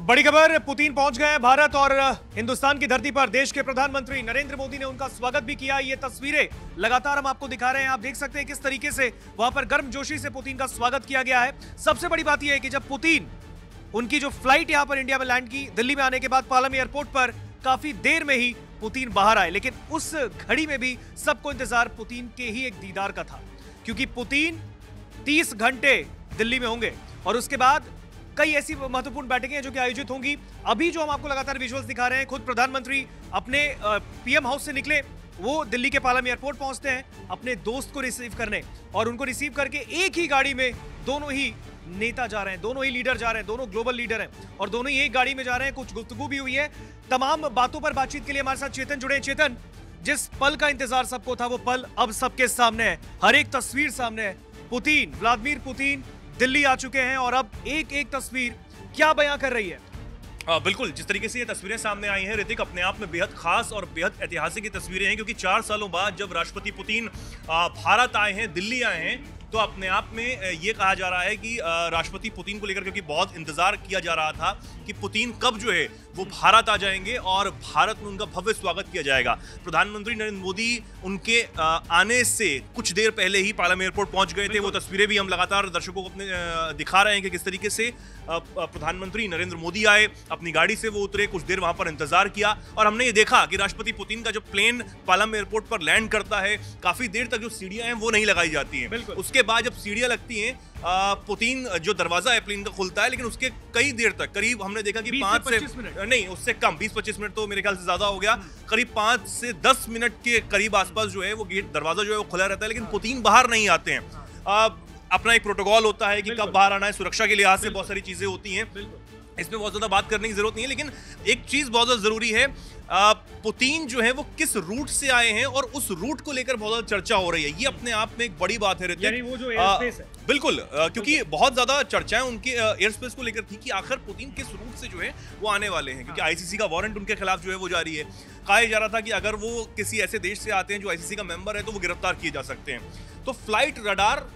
बड़ी खबर, पुतिन पहुंच गए हैं भारत और हिंदुस्तान की धरती पर। देश के प्रधानमंत्री नरेंद्र मोदी ने उनका स्वागत भी किया। ये तस्वीरें लगातार हम आपको दिखा रहे हैं। आप देख सकते हैं किस तरीके से वहां पर गर्मजोशी से पुतिन का स्वागत किया गया है। सबसे बड़ी बात यह है कि जब पुतिन उनकी जो फ्लाइट यहां पर इंडिया में लैंड की, दिल्ली में आने के बाद पालम एयरपोर्ट पर काफी देर में ही पुतिन बाहर आए, लेकिन उस घड़ी में भी सबको इंतजार पुतिन के ही एक दीदार का था, क्योंकि पुतिन 30 घंटे दिल्ली में होंगे और उसके बाद कई ऐसी महत्वपूर्ण बैठकें हैं जो कि आयोजित होंगी। अभी जो हम आपको लगातार विजुअल्स दिखा रहे हैं, खुद प्रधानमंत्री अपने पीएम हाउस से निकले, वो दिल्ली के पालम एयरपोर्ट पहुंचते हैं अपने दोस्त को रिसीव करने, और उनको रिसीव करके एक ही गाड़ी में दोनों ही नेता जा रहे हैं, दोनों ही लीडर जा रहे हैं, दोनों ग्लोबल लीडर हैं और दोनों ही एक गाड़ी में जा रहे हैं। कुछ गुफ्तगू भी हुई है। तमाम बातों पर बातचीत के लिए हमारे साथ चेतन जुड़े हैं। चेतन, जिस पल का इंतजार सबको था वो पल अब सबके सामने है, हर एक तस्वीर सामने है। पुतिन, व्लादिमीर पुतिन दिल्ली आ चुके हैं और अब एक एक तस्वीर क्या बयां कर रही है? बिल्कुल, जिस तरीके से ये तस्वीरें सामने आई हैं ऋतिक, अपने आप में बेहद खास और बेहद ऐतिहासिक ये तस्वीरें हैं, क्योंकि 4 सालों बाद जब राष्ट्रपति पुतिन भारत आए हैं, दिल्ली आए हैं, तो अपने आप में ये कहा जा रहा है कि राष्ट्रपति पुतिन को लेकर, क्योंकि बहुत इंतजार किया जा रहा था कि पुतिन कब जो है वो भारत आ जाएंगे और भारत में उनका भव्य स्वागत किया जाएगा। प्रधानमंत्री नरेंद्र मोदी उनके आने से कुछ देर पहले ही पालम एयरपोर्ट पहुंच गए थे। वो तस्वीरें भी हम लगातार दर्शकों को अपने दिखा रहे हैं कि किस तरीके से प्रधानमंत्री नरेंद्र मोदी आए, अपनी गाड़ी से वो उतरे, कुछ देर वहां पर इंतजार किया और हमने ये देखा कि राष्ट्रपति पुतिन का जब प्लेन पालम एयरपोर्ट पर लैंड करता है, काफी देर तक जो सीढ़ियां हैं वो नहीं लगाई जाती हैं। उसके बाद जब सीढ़ियां लगती हैं, पुतिन जो दरवाजा है प्लेन का खुलता है, लेकिन उसके कई देर तक, करीब हमने देखा कि 5 से 20 मिनट नहीं, उससे कम, 20-25 मिनट तो मेरे ख्याल से ज्यादा हो गया, करीब 5 से 10 मिनट के करीब आसपास जो है वो गेट, दरवाजा जो है वो खुला रहता है, लेकिन पुतिन बाहर नहीं आते हैं। अपना एक प्रोटोकॉल होता है कि कब बाहर आना है, सुरक्षा के लिहाज से बहुत सारी चीजें होती हैं, इसमें बहुत ज्यादा बात करने की जरूरत नहीं है। लेकिन एक चीज बहुत ज्यादा जरूरी है, पुतिन जो है वो किस रूट से आए हैं और उस रूट को लेकर बहुत ज्यादा चर्चा हो रही है। ये अपने आप में एक बड़ी बात है ऋतिक, यानी वो जो एयरस्पेस है। बिल्कुल, क्योंकि बहुत ज्यादा चर्चाएं उनके एयर स्पेस को लेकर थी कि आखिर पुतिन किस रूट से जो है वो आने वाले हैं, क्योंकि आईसीसी का वारंट उनके खिलाफ जो है वो जारी है। कहा जा रहा था कि अगर वो किसी ऐसे देश से आते हैं जो आईसीसी का मेंबर है तो वो गिरफ्तार किए जा सकते हैं। तो फ्लाइट रडार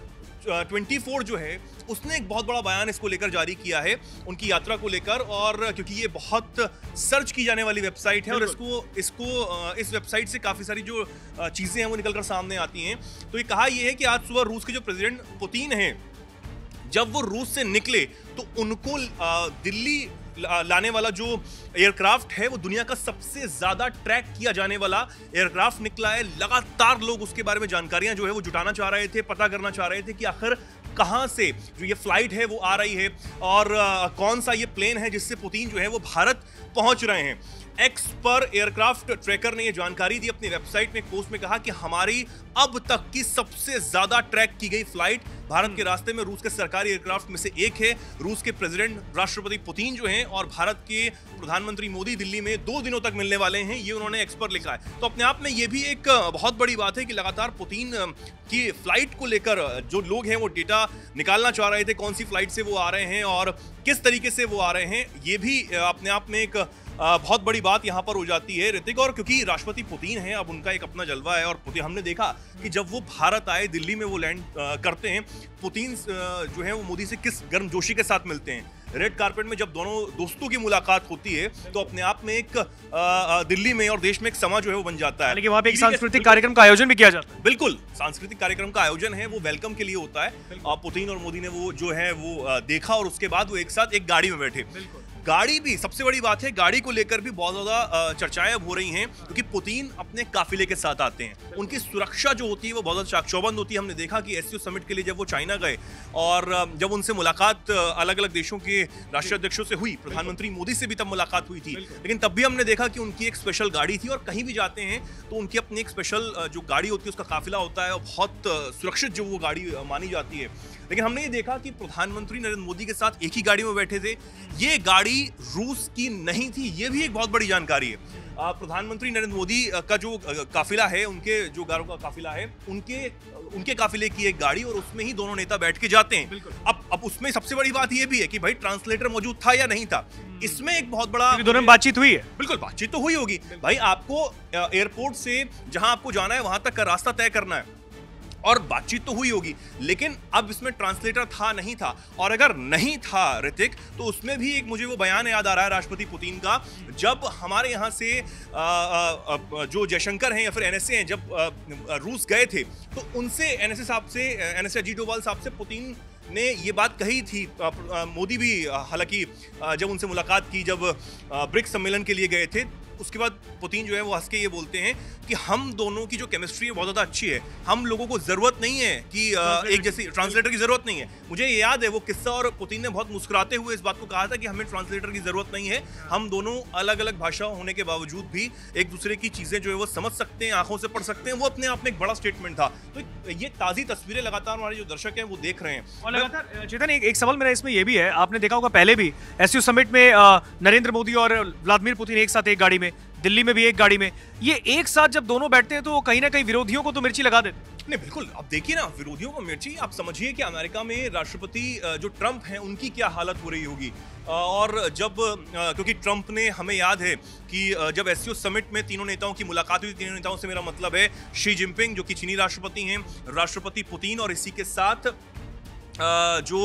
24 जो है उसने एक बहुत बड़ा बयान इसको लेकर जारी किया है, उनकी यात्रा को लेकर, और क्योंकि ये बहुत सर्च की जाने वाली वेबसाइट है और इस वेबसाइट से काफ़ी सारी जो चीज़ें हैं वो निकलकर सामने आती हैं। तो ये कहा यह है कि आज सुबह रूस के जो प्रेसिडेंट पुतिन हैं, जब वो रूस से निकले तो उनको दिल्ली लाने वाला जो एयरक्राफ्ट है वो दुनिया का सबसे ज्यादा ट्रैक किया जाने वाला एयरक्राफ्ट निकला है। लगातार लोग उसके बारे में जानकारियां जो है वो जुटाना चाह रहे थे, पता करना चाह रहे थे कि आखिर कहां से जो ये फ्लाइट है वो आ रही है और कौन सा ये प्लेन है जिससे पुतिन जो है वो भारत पहुंच रहे हैं। एक्स पर एयरक्राफ्ट ट्रैकर ने ये जानकारी दी अपनी वेबसाइट में, एक पोस्ट में कहा कि हमारी अब तक की सबसे ज्यादा ट्रैक की गई फ्लाइट भारत के रास्ते में रूस के सरकारी एयरक्राफ्ट में से एक है। रूस के प्रेसिडेंट राष्ट्रपति पुतिन जो हैं और भारत के प्रधानमंत्री मोदी दिल्ली में 2 दिनों तक मिलने वाले हैं, ये उन्होंने एक्स पर लिखा है। तो अपने आप में ये भी एक बहुत बड़ी बात है कि लगातार पुतिन की फ्लाइट को लेकर जो लोग हैं वो डेटा निकालना चाह रहे थे, कौन सी फ्लाइट से वो आ रहे हैं और किस तरीके से वो आ रहे हैं। ये भी अपने आप में एक बहुत बड़ी बात यहाँ पर हो जाती है ऋतिक, और क्योंकि राष्ट्रपति पुतिन है, अब उनका एक अपना जलवा है और पुतिन, हमने देखा कि जब वो भारत आए, दिल्ली में वो लैंड करते हैं, पुतिन जो है वो मोदी से किस गर्मजोशी के साथ मिलते हैं। रेड कारपेट में जब दोनों दोस्तों की मुलाकात होती है तो अपने आप में एक दिल्ली में और देश में एक समा जो है वो बन जाता है। लेकिन वहाँ पे एक सांस्कृतिक कार्यक्रम का आयोजन भी किया जाता है। बिल्कुल, सांस्कृतिक कार्यक्रम का आयोजन है, वो वेलकम के लिए होता है। पुतिन और मोदी ने वो जो है वो देखा और उसके बाद वो एक साथ एक गाड़ी में बैठे। गाड़ी भी सबसे बड़ी बात है, गाड़ी को लेकर भी बहुत ज्यादा चर्चाएं अब हो रही हैं, क्योंकि पुतिन अपने काफिले के साथ आते हैं, उनकी सुरक्षा जो होती है वो बहुत ज्यादा चाक-चौबंद होती है। हमने देखा कि एससीओ समिट के लिए जब वो चाइना गए और जब उनसे मुलाकात अलग अलग देशों के राष्ट्रीय अध्यक्षों से हुई, प्रधानमंत्री मोदी से भी तब मुलाकात हुई थी, लेकिन तब भी हमने देखा कि उनकी एक स्पेशल गाड़ी थी और कहीं भी जाते हैं तो उनकी अपनी एक स्पेशल जो गाड़ी होती है उसका काफिला होता है और बहुत सुरक्षित जो वो गाड़ी मानी जाती है। लेकिन हमने ये देखा कि प्रधानमंत्री नरेंद्र मोदी के साथ एक ही गाड़ी में बैठे थे, ये गाड़ी रूस की नहीं थी, ये भी एक बहुत बड़ी जानकारी है। प्रधानमंत्री नरेंद्र मोदी का जो काफिला है, उनके जो गाड़ियों का काफिला है, उनके काफिले की एक गाड़ी और उसमें ही दोनों नेता बैठ के जाते हैं। अब उसमें सबसे बड़ी बात ये भी है कि भाई ट्रांसलेटर मौजूद था या नहीं था, इसमें एक बहुत बड़ा, दोनों में बातचीत हुई है। बिल्कुल, बातचीत तो हुई होगी भाई। आपको एयरपोर्ट से जहां आपको जाना है वहां तक का रास्ता तय करना है, और बातचीत तो हुई होगी, लेकिन अब इसमें ट्रांसलेटर था नहीं था, और अगर नहीं था ऋतिक, तो उसमें भी एक मुझे वो बयान याद आ रहा है राष्ट्रपति पुतिन का, जब हमारे यहाँ से जो जयशंकर हैं या फिर एनएसए हैं, जब रूस गए थे, तो उनसे एनएसए साहब से, एनएसए अजीत डोभाल साहब से पुतिन ने ये बात कही थी। मोदी भी हालांकि जब उनसे मुलाकात की, जब ब्रिक्स सम्मेलन के लिए गए थे, उसके बाद पुतिन जो है वो हंस के ये बोलते हैं कि हम दोनों की जो केमिस्ट्री है बहुत ज़्यादा अच्छी है, हम लोगों को ज़रूरत नहीं है कि एक जैसी ट्रांसलेटर की ज़रूरत नहीं है। मुझे याद है वो किस्सा, और पुतिन ने बहुत मुस्कुराते हुए इस बात को कहा था कि हमें ट्रांसलेटर की ज़रूरत नहीं है, हम दोनों अलग अलग भाषा होने के बावजूद भी एक दूसरे की चीज़ें जो है वो समझ सकते हैं, आंखों से पढ़ सकते हैं। वो अपने आप में एक बड़ा स्टेटमेंट था। तो ये ताज़ी तस्वीरें लगातार हमारे जो दर्शक हैं वो देख रहे हैं। और लगातार चेतन, एक सवाल मेरा इसमें ये भी है, आपने देखा होगा पहले भी एससीओ समिट में नरेंद्र मोदी और व्लादिमीर पुतिन एक साथ एक गाड़ी में, दिल्ली में भी एक गाड़ी में, ये एक साथ जब दोनों बैठते हैं तो कहीं ना कहीं विरोधियों को तो मिर्ची लगा देते। नहीं, बिल्कुल। अब देखिए ना, विरोधियों को मिर्ची, आप समझिए कि अमेरिका में राष्ट्रपति जो ट्रंप हैं उनकी क्या हालत हो रही होगी। और जब क्योंकि ट्रंप ने, हमें याद है कि जब एससीओ समिट में तीनों नेताओं की मुलाकात हुई, तीनों नेताओं से मेरा मतलब है शी जिनपिंग जो कि चीनी राष्ट्रपति हैं, राष्ट्रपति पुतिन, और इसी के साथ जो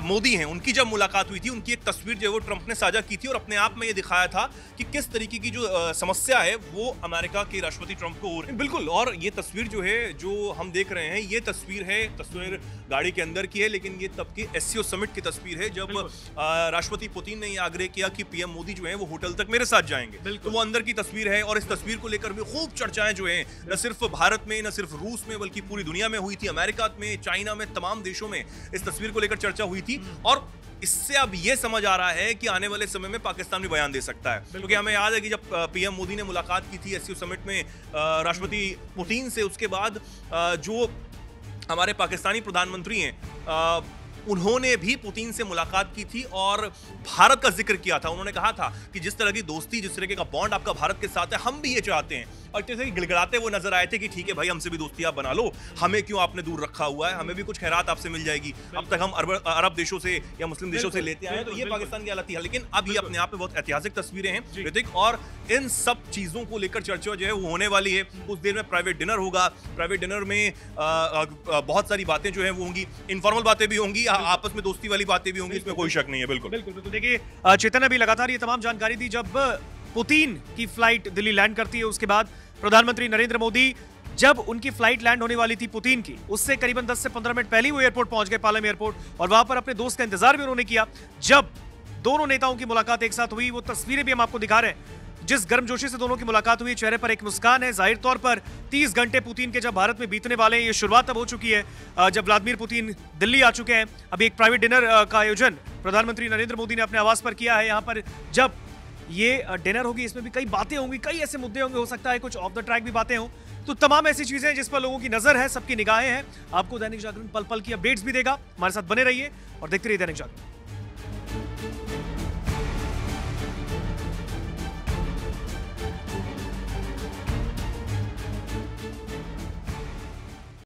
मोदी हैं, उनकी जब मुलाकात हुई थी, उनकी एक तस्वीर जो है वो ट्रंप ने साझा की थी, और अपने आप में ये दिखाया था कि किस तरीके की जो समस्या है वो अमेरिका के राष्ट्रपति ट्रंप को हो रही है। बिल्कुल। और ये तस्वीर जो है, जो हम देख रहे हैं, ये तस्वीर गाड़ी के अंदर की है, लेकिन ये तब की एससीओ समिट की तस्वीर है, जब राष्ट्रपति पुतिन ने ये आग्रह किया कि पीएम मोदी जो है वो होटल तक मेरे साथ जाएंगे। तो वो अंदर की तस्वीर है, और इस तस्वीर को लेकर भी खूब चर्चाएं जो है, न सिर्फ भारत में, न सिर्फ रूस में, बल्कि पूरी दुनिया में हुई थी। अमेरिका में, चाइना में, तमाम देशों में इस तस्वीर को लेकर चर्चा हुई थी। और इससे अब ये समझ आ रहा है कि आने वाले समय में पाकिस्तान भी बयान दे सकता है, क्योंकि हमें याद है कि जब पीएम मोदी ने मुलाकात की थी एससीओ समिट में राष्ट्रपति पुतिन से, उसके बाद जो हमारे पाकिस्तानी प्रधानमंत्री हैं उन्होंने भी पुतिन से मुलाकात की थी और भारत का जिक्र किया था। उन्होंने कहा था कि जिस तरह की दोस्ती, जिस तरह का बॉन्ड आपका भारत के साथ है, हम भी ये चाहते हैं। और जैसे कि गिड़गिड़ाते वो नजर आए थे कि ठीक है भाई, हमसे भी दोस्ती आप बना लो, हमें क्यों आपने दूर रखा हुआ है, हमें भी कुछ खैरात आपसे मिल जाएगी। अब तक हम अरब देशों से या मुस्लिम देशों से लेते आए हैं, तो ये पाकिस्तान की हालत थी। लेकिन अब ये अपने आप में बहुत ऐतिहासिक तस्वीरें हैं ऋतिक, और इन सब चीजों को लेकर चर्चा जो है वो होने वाली है। कुछ देर में प्राइवेट डिनर होगा, प्राइवेट डिनर में बहुत सारी बातें जो है वो होंगी, इनफॉर्मल बातें भी होंगी, आपस में दोस्ती वाली बातें भी होंगी, इसमें कोई शक नहीं है। बिल्कुल बिल्कुल। देखिए, चेतन अभी लगातार ये तमाम जानकारी दी। जब पुतिन की फ्लाइट दिल्ली लैंड करती है, उसके बाद प्रधानमंत्री नरेंद्र मोदी, जब उनकी फ्लाइट लैंड होने वाली थी पुतिन की, उससे करीबन 10 से 15 मिनट पहले वो एयरपोर्ट पहुंच गए, पालम एयरपोर्ट, और वहां पर अपने दोस्त का इंतजार भी उन्होंने किया। जब दोनों नेताओं की मुलाकात एक साथ हुई, वो तस्वीरें भी हम आपको दिखा रहे हैं, जिस गर्मजोशी से दोनों की मुलाकात हुई, चेहरे पर एक मुस्कान है। जाहिर तौर पर 30 घंटे पुतिन के जब भारत में बीतने वाले हैं, ये शुरुआत अब हो चुकी है जब व्लादिमीर पुतिन दिल्ली आ चुके हैं। अभी एक प्राइवेट डिनर का आयोजन प्रधानमंत्री नरेंद्र मोदी ने अपने आवास पर किया है। यहाँ पर जब ये डिनर होगी, इसमें भी कई बातें होंगी, कई ऐसे मुद्दे होंगे, हो सकता है कुछ ऑफ द ट्रैक भी बातें हों। तो तमाम ऐसी चीजें हैं जिस पर लोगों की नजर है, सबकी निगाहें हैं। आपको दैनिक जागरण पल पल की अपडेट्स भी देगा। हमारे साथ बने रहिए और देखते रहिए दैनिक जागरण।